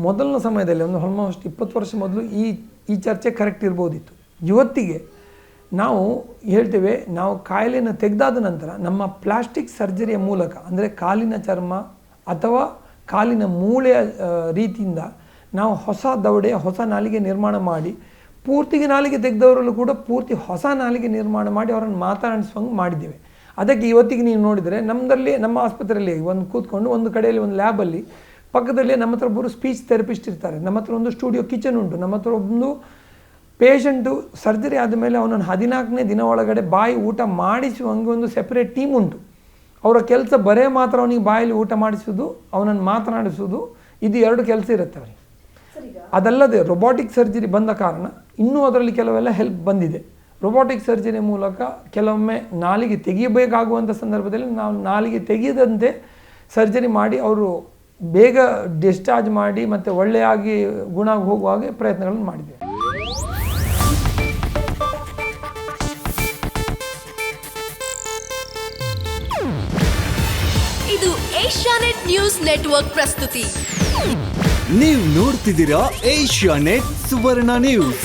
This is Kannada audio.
ಮೊದಲನ ಸಮಯದಲ್ಲಿ ಒಂದು ಆಲ್ಮೋಸ್ಟ್ 20 ವರ್ಷ ಮೊದಲು ಈ ಚರ್ಚೆ ಕರೆಕ್ಟ್ ಇರ್ಬೋದಿತ್ತು. ಇವತ್ತಿಗೆ ನಾವು ಹೇಳ್ತೇವೆ, ನಾವು ಕಾಯಿಲೆಯನ್ನು ತೆಗೆದಾದ ನಂತರ ನಮ್ಮ ಪ್ಲಾಸ್ಟಿಕ್ ಸರ್ಜರಿಯ ಮೂಲಕ, ಅಂದರೆ ಕಾಲಿನ ಚರ್ಮ ಅಥವಾ ಕಾಲಿನ ಮೂಳೆಯ ರೀತಿಯಿಂದ ನಾವು ಹೊಸ ದವಡೆ, ಹೊಸ ನಾಲಿಗೆ ನಿರ್ಮಾಣ ಮಾಡಿ, ಪೂರ್ತಿಗೆ ನಾಲಿಗೆ ತೆಗೆದವರಲ್ಲೂ ಕೂಡ ಪೂರ್ತಿ ಹೊಸ ನಾಲಿಗೆ ನಿರ್ಮಾಣ ಮಾಡಿ ಅವರನ್ನು ಮಾತನಾಡಿಸುವಂಗೆ ಮಾಡಿದ್ದೇವೆ. ಅದಕ್ಕೆ ಇವತ್ತಿಗೆ ನೀವು ನೋಡಿದರೆ ನಮ್ಮದಲ್ಲಿ, ನಮ್ಮ ಆಸ್ಪತ್ರೆಯಲ್ಲಿ ಒಂದು ಕೂತ್ಕೊಂಡು ಒಂದು ಕಡೆಯಲ್ಲಿ ಒಂದು ಲ್ಯಾಬಲ್ಲಿ ಪಕ್ಕದಲ್ಲಿ ನಮ್ಮ ಹತ್ರ ಒಬ್ಬರು ಸ್ಪೀಚ್ ಥೆರಪಿಸ್ಟ್ ಇರ್ತಾರೆ, ನಮ್ಮ ಹತ್ರ ಒಂದು ಸ್ಟುಡಿಯೋ ಕಿಚನ್ ಉಂಟು, ನಮ್ಮ ಹತ್ರ ಒಂದು ಪೇಷಂಟು ಸರ್ಜರಿ ಆದಮೇಲೆ ಅವನನ್ನು 14ನೇ ದಿನ ಒಳಗಡೆ ಬಾಯಿ ಊಟ ಮಾಡಿಸುವಂಗೆ ಒಂದು ಸೆಪರೇಟ್ ಟೀಮ್ ಉಂಟು. ಅವರ ಕೆಲಸ ಬರೇ ಮಾತ್ರ ಅವನಿಗೆ ಬಾಯಲ್ಲಿ ಊಟ ಮಾಡಿಸೋದು, ಅವನನ್ನು ಮಾತನಾಡಿಸೋದು, ಇದು 2 ಕೆಲಸ ಇರುತ್ತೆ ಅವರಿಗೆ. ಅದಲ್ಲದೆ ರೊಬೋಟಿಕ್ ಸರ್ಜರಿ ಬಂದ ಕಾರಣ ಇನ್ನೂ ಅದರಲ್ಲಿ ಕೆಲವೆಲ್ಲ ಹೆಲ್ಪ್ ಬಂದಿದೆ. ರೊಬೋಟಿಕ್ ಸರ್ಜರಿ ಮೂಲಕ ಕೆಲವೊಮ್ಮೆ ನಾಲಿಗೆ ತೆಗೆಯಬೇಕಾಗುವಂಥ ಸಂದರ್ಭದಲ್ಲಿ ನಾವು ನಾಲಿಗೆ ತೆಗೆಯದಂತೆ ಸರ್ಜರಿ ಮಾಡಿ ಅವರು ಬೇಗ ಡಿಸ್ಚಾರ್ಜ್ ಮಾಡಿ ಮತ್ತು ಒಳ್ಳೆಯಾಗಿ ಗುಣ ಹೋಗುವ ಹಾಗೆ ಪ್ರಯತ್ನಗಳನ್ನು ಮಾಡಿದ್ದೇವೆ. ಇದು ಏಷ್ಯಾನೆಟ್ ನ್ಯೂಸ್ ನೆಟ್ವರ್ಕ್ ಪ್ರಸ್ತುತಿ. ನೀವು ನೋಡ್ತಿದ್ದೀರಾ ಏಷ್ಯಾನೆಟ್ ಸುವರ್ಣ ನ್ಯೂಸ್.